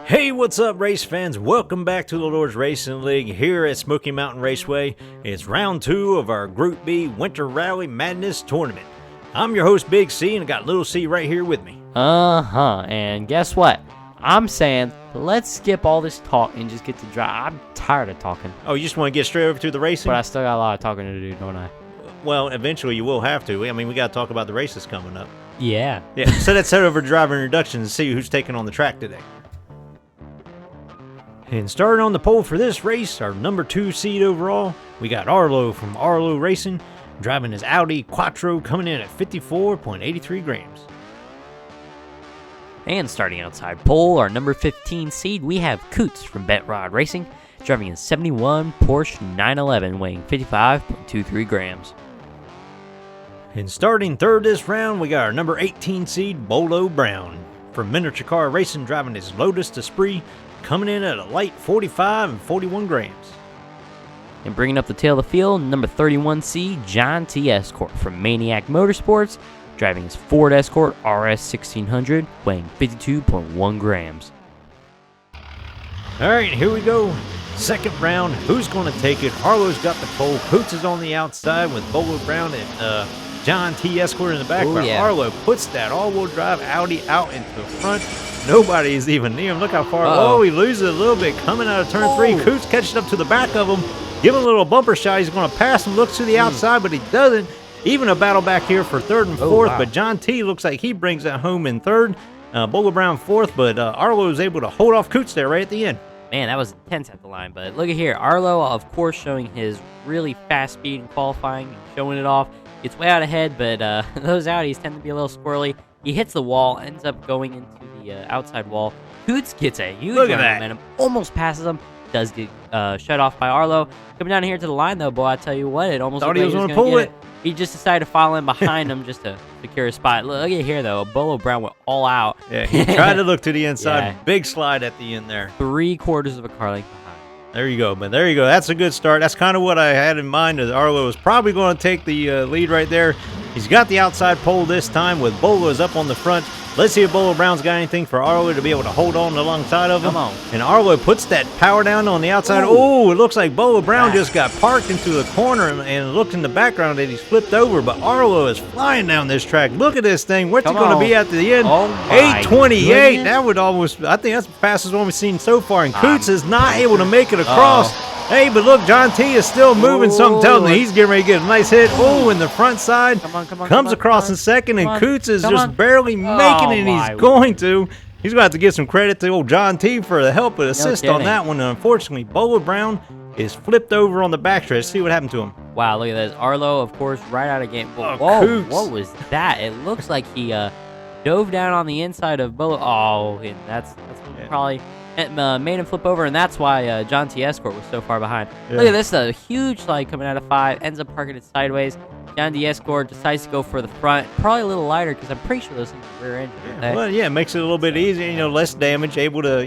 Hey, what's up, race fans? Welcome back to the Lord's Racing League here at Smoky Mountain Raceway. It's round 2 of our Group B Winter Rally Madness Tournament. I'm your host, Big C, and I got Little C right here with me. And guess what? I'm saying, let's skip all this talk and just get to drive. I'm tired of talking. Oh, you just want to get straight over to the racing? But I still got a lot of talking to do, don't I? Well, eventually you will have to. I mean, we got to talk about the races coming up. Yeah. So let's head over to driver introductions and see who's taking on the track today. And starting on the pole for this race, our number 2 seed overall, we got Arlo from Arlo Racing, driving his Audi Quattro, coming in at 54.83 grams. And starting outside pole, our number 15 seed, we have KOOTS from Bet Rod Racing, driving his 71 Porsche 911, weighing 55.23 grams. And starting third this round, we got our number 18 seed, BOLO Brown, from Miniature Car Racing, driving his Lotus Esprit, coming in at a light 45 and 41 grams. And bringing up the tail of the field, number 31 seed, John T. Escort from Maniac Motorsports, driving his Ford Escort RS 1600, weighing 52.1 grams. All right, here we go. Second round, who's going to take it? Arlo's got the pole. KOOTS is on the outside with BOLO Brown and John T. Escort in the background. Yeah. Arlo puts that all-wheel drive Audi out into the front. Nobody is even near him. Look how far. Oh, he loses a little bit coming out of turn 3. KOOTS catches up to the back of him. Give him a little bumper shot. He's going to pass him. Looks to the outside, but he doesn't. Even a battle back here for third and fourth. But John T. looks like he brings that home in third. BOLO Brown fourth, but Arlo is able to hold off KOOTS there right at the end. Man, that was intense at the line, but look at here. Arlo, of course, showing his really fast speed in qualifying and showing it off. It's way out ahead, but those Audis tend to be a little squirrely. He hits the wall, ends up going into the outside wall. KOOTS gets a huge amount of momentum, almost passes him, does get shut off by Arlo. Coming down here to the line, though, boy, I tell you what, it almost thought looked he like was going to pull it. He just decided to follow in behind him just to secure a spot. Look at here, though. BOLO Brown went all out. Yeah, he tried to look to the inside. Yeah. Big slide at the end there. 3/4 of a car length behind. There you go, man. There you go. That's a good start. That's kind of what I had in mind. That Arlo was probably going to take the lead right there. He's got the outside pole this time with BOLO is up on the front. Let's see if BOLO Brown's got anything for Arlo to be able to hold on alongside of him. Come on. And Arlo puts that power down on the outside. Oh, it looks like BOLO Brown just got parked into the corner and looked in the background that he's flipped over. But Arlo is flying down this track. Look at this thing. What's it going to be at the end? Oh, my 8:28. goodness. That would almost, I think that's the fastest one we've seen so far. And KOOTS is not able to make it across. Hey, but look, John T is still moving. Something tells me he's getting ready to get a nice hit. Oh, in the front side. Comes across in second, and KOOTS is just barely making it, and he's going to. He's going to have to give some credit to old John T for the help and assist on that one. And unfortunately, BOLO Brown is flipped over on the backstretch. See what happened to him. Wow, look at this. Arlo, of course, right out of game. Whoa, KOOTS. what was that? It looks like he dove down on the inside of BOLO. Oh, and that's probably made him flip over, and that's why John T. Escort was so far behind. Yeah. Look at this, a huge slide coming out of 5, ends up parking it sideways. John T. Escort decides to go for the front, probably a little lighter because I'm pretty sure those things are rear engine. Well, yeah, it makes it a little bit easier, less damage, able to,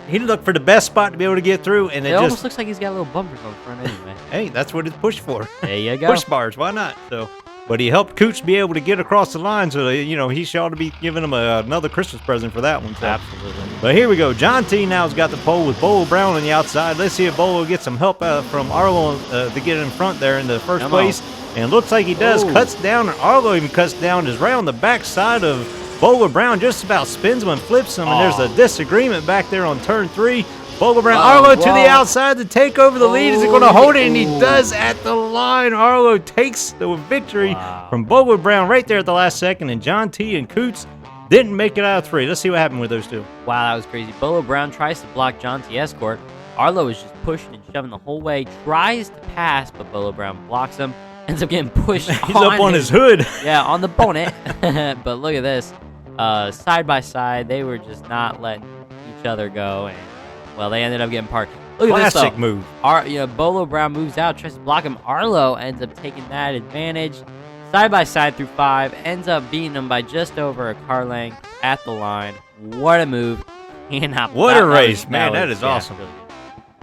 he looked for the best spot to be able to get through, and it almost looks like he's got little bumpers on the front anyway. Hey, that's what it's pushed for. There you go. Push bars, why not? So, but he helped KOOTS be able to get across the line, so he ought to be giving him another Christmas present for that one. So. Absolutely. But here we go. John T now's got the pole with BOLO Brown on the outside. Let's see if BOLO gets some help from Arlo to get in front there in the first place. And it looks like he does. Cuts down, and Arlo even cuts down, is right on the back side of BOLO Brown, just about spins him and flips him. And there's a disagreement back there on turn 3. BOLO Brown, Arlo to the outside to take over the lead. Is he going to hold it? And he does at the line. Arlo takes the victory from BOLO Brown right there at the last second. And John T and KOOTS didn't make it out of 3. Let's see what happened with those two. Wow, that was crazy. BOLO Brown tries to block John T. Escort. Arlo is just pushing and shoving the whole way. Tries to pass, but BOLO Brown blocks him. Ends up getting pushed. He's up on his hood. Yeah, on the bonnet. But look at this. Side by side, they were just not letting each other go. And, well, they ended up getting parked. Look at this, though. Classic move. BOLO Brown moves out, tries to block him. Arlo ends up taking that advantage. Side by side through 5, ends up beating him by just over a car length at the line. What a move. What a race, man. That is awesome. Really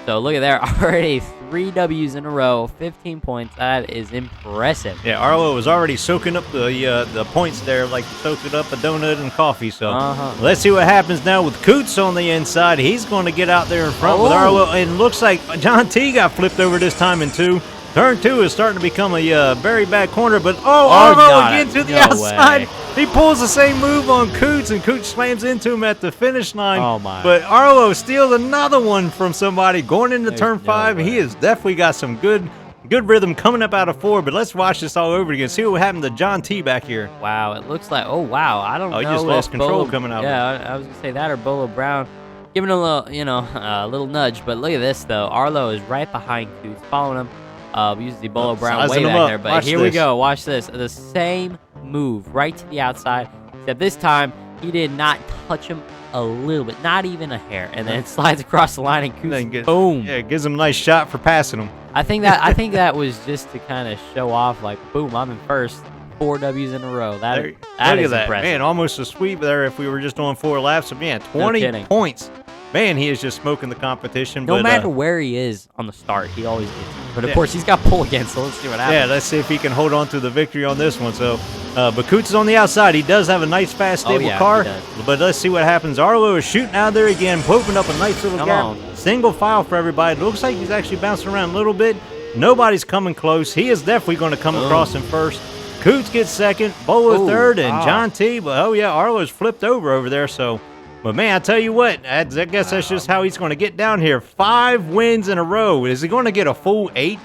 So look at there, already 3 W's in a row, 15 points. That is impressive. Yeah, Arlo was already soaking up the points there, like soaking up a donut and coffee. So let's see what happens now with Coots on the inside. He's going to get out there in front with Arlo, and looks like John T got flipped over this time in 2. Turn 2 is starting to become a very bad corner, but Arlo again to the outside. He pulls the same move on Coots, and Coots slams into him at the finish line. Oh, my. But Arlo steals another one from somebody going into turn 5. He has definitely got some good rhythm coming up out of 4, but let's watch this all over again. See what happened to John T back here. Wow, it looks like, I don't know. He just lost control coming out. Yeah, I was going to say that or Bolo Brown. Giving a little, a little nudge, but look at this, though. Arlo is right behind Coots, following him. Uses the Bolo Brown way back there, but here we go. Watch this. The same move right to the outside, except this time he did not touch him a little bit, not even a hair, and then it slides across the line and Coots, boom. Yeah, it gives him a nice shot for passing him. I think that was just to kind of show off, like, boom, I'm in first. 4 W's in a row. That is impressive. Man, almost a sweep there if we were just doing 4 laps. So, man, 20 points. Man, he is just smoking the competition. No matter where he is on the start, he always gets it. But, of course, he's got pull again, so let's see what happens. Yeah, let's see if he can hold on to the victory on this one. So, but Coots is on the outside. He does have a nice, fast, stable car. But let's see what happens. Arlo is shooting out there again, opening up a nice little gap. Single file for everybody. It looks like he's actually bouncing around a little bit. Nobody's coming close. He is definitely going to come across him first. Coots gets second, Bolo third, and John T. But, Arlo's flipped over there, so... But, man, I tell you what, I guess that's just how he's going to get down here. 5 wins in a row. Is he going to get a full 8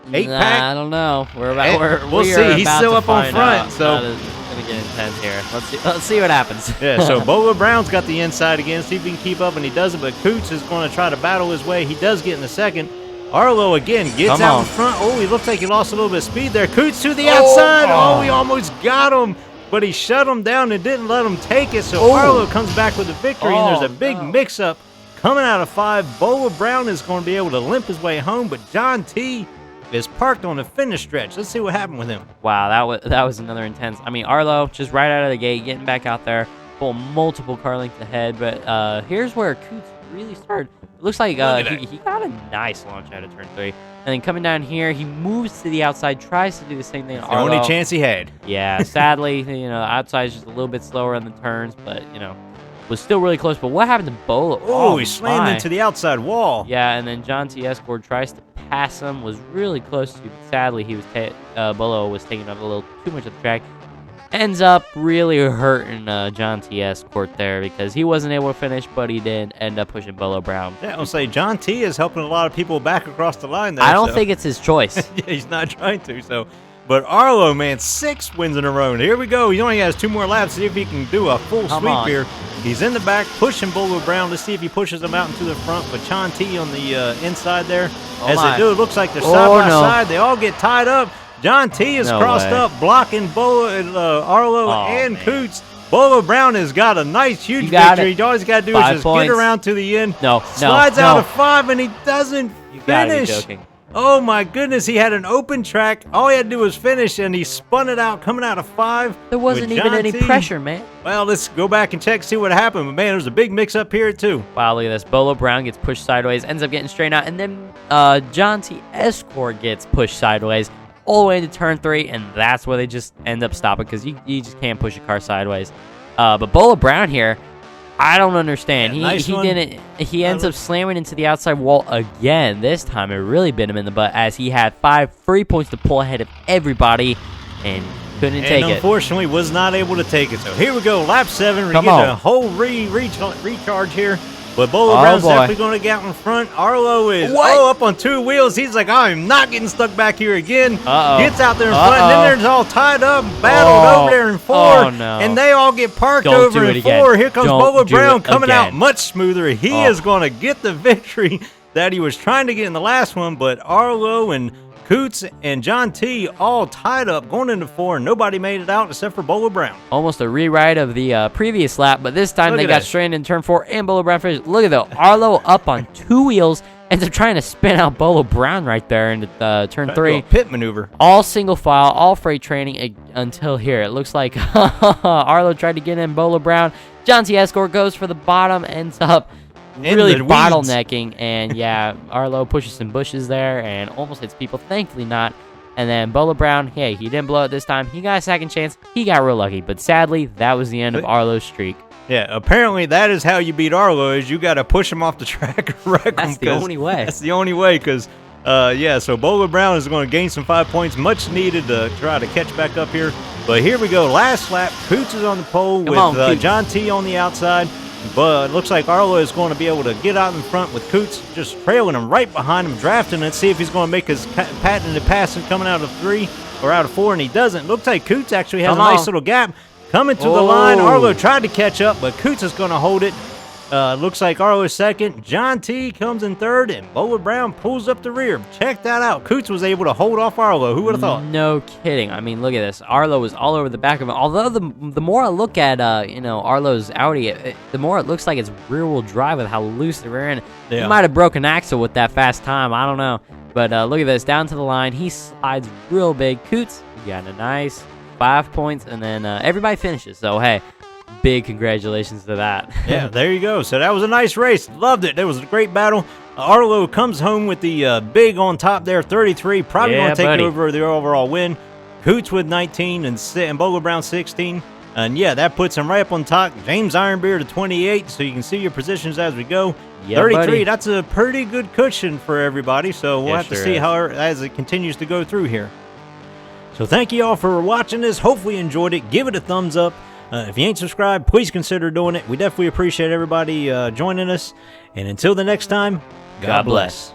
pack? I don't know. We'll see. He's still up on front. So it's going to get intense here. Let's see what happens. Yeah, so Bolo Brown's got the inside again. See if he can keep up, and he doesn't. But Coots is going to try to battle his way. He does get in the second. Arlo again gets out in front. Oh, he looks like he lost a little bit of speed there. Coots to the outside. Oh, he almost got him. But he shut him down and didn't let him take it. So Arlo comes back with the victory, and there's a big mix-up coming out of 5. Bolo Brown is going to be able to limp his way home, but John T. is parked on the finish stretch. Let's see what happened with him. Wow, that was another intense. I mean, Arlo just right out of the gate, getting back out there, pull multiple car lengths ahead. But here's where Coots really started. It looks like he got a nice launch out of turn 3. And then coming down here, he moves to the outside, tries to do the same thing to Arlo. The only chance he had. Yeah, sadly, outside is just a little bit slower on the turns, but, was still really close. But what happened to Bolo? Oh, he slammed into the outside wall. Yeah, and then John T. Escort tries to pass him, was really close to. Sadly, he was Bolo was taking up a little too much of the track. Ends up really hurting John T. Escort there because he wasn't able to finish, but he did end up pushing Bolo Brown. Yeah, I'll say John T. is helping a lot of people back across the line there. I don't think it's his choice. Yeah, he's not trying to, so... But Arlo, man, 6 wins in a row. And here we go. He only has 2 more laps. See if he can do a full sweep here. He's in the back, pushing Bolo Brown. Let's see if he pushes him out into the front. But John T. on the inside there. They do, it looks like they're side by side. They all get tied up. John T. is crossed up, blocking Arlo and Coots. Bolo Brown has got a nice, huge victory. All he's got to do is just get around to the end. Slides out of 5, and he doesn't finish. Gotta be joking. Oh, my goodness. He had an open track. All he had to do was finish, and he spun it out coming out of 5. There wasn't even any pressure, man. Well, let's go back and check, see what happened. But, man, there's a big mix-up here, too. Wow, look at this. Bolo Brown gets pushed sideways, ends up getting straight out, and then John T. Escort gets pushed sideways all the way into turn 3, and that's where they just end up stopping because you just can't push a car sideways. But Bolo Brown here, I don't understand. He ends up slamming into the outside wall again. This time it really bit him in the butt as he had 5 free points to pull ahead of everybody and couldn't take it. Unfortunately was not able to take it. So here we go, lap 7. We're getting a whole recharge here. But Bolo Brown's definitely going to get out in front. Arlo is up on 2 wheels. He's like, I'm not getting stuck back here again. Gets out there in front, and then they're all tied up, battled over there in 4. And they all get parked over in 4. Here comes Bolo Brown coming out much smoother. He is going to get the victory that he was trying to get in the last one. But Arlo and Coots and John T. all tied up going into 4, and nobody made it out except for Bolo Brown. Almost a rewrite of the previous lap, but this time they got stranded in turn 4, and Bolo Brown finished. Look at that. Arlo up on 2 wheels, ends up trying to spin out Bolo Brown right there into turn 3. Pit maneuver. All single file, all freight training until here. It looks like Arlo tried to get in Bolo Brown. John T. Escort goes for the bottom, ends up really the weeds. bottlenecking. And yeah, Arlo pushes some bushes there and almost hits people. Thankfully not. And then Bolo Brown, hey, he didn't blow it this time. He got a second chance. He got real lucky. But sadly, that was the end of Arlo's streak. Yeah, apparently that is how you beat Arlo, is you got to push him off the track and wreck him. That's the only way. That's the only way, because, yeah, so Bolo Brown is going to gain some 5 points, much needed to try to catch back up here. But here we go, last lap. Coots is on the pole with John T on the outside. But it looks like Arlo is going to be able to get out in front with Coots just trailing him right behind him, drafting it, see if he's going to make his patented passing coming out of 3 or out of 4, and he doesn't. Looks like Coots actually has a nice little gap coming to the line. Arlo tried to catch up, but Coots is going to hold it. Looks like Arlo is second. John T comes in third, and Bolo Brown pulls up the rear. Check that out. Coots was able to hold off Arlo. Who would have thought? No kidding. I mean, look at this. Arlo was all over the back of him. Although the more I look at Arlo's Audi, the more it looks like it's rear-wheel drive with how loose the rear end. Yeah. He might have broken axle with that fast time. I don't know. But look at this. Down to the line. He slides real big. Coots got a nice 5 points, and then everybody finishes. So, hey. Big congratulations to that. Yeah, there you go. So that was a nice race. Loved it. It was a great battle. Arlo comes home with the big on top there, 33. Probably going to take over the overall win. Coots with 19 and Bolo Brown 16. And yeah, that puts him right up on top. James Ironbeard to 28, so you can see your positions as we go. Yeah, 33, buddy. That's a pretty good cushion for everybody. So we'll have to see how as it continues to go through here. So thank you all for watching this. Hopefully you enjoyed it. Give it a thumbs up. If you ain't subscribed, please consider doing it. We definitely appreciate everybody joining us. And until the next time, God bless.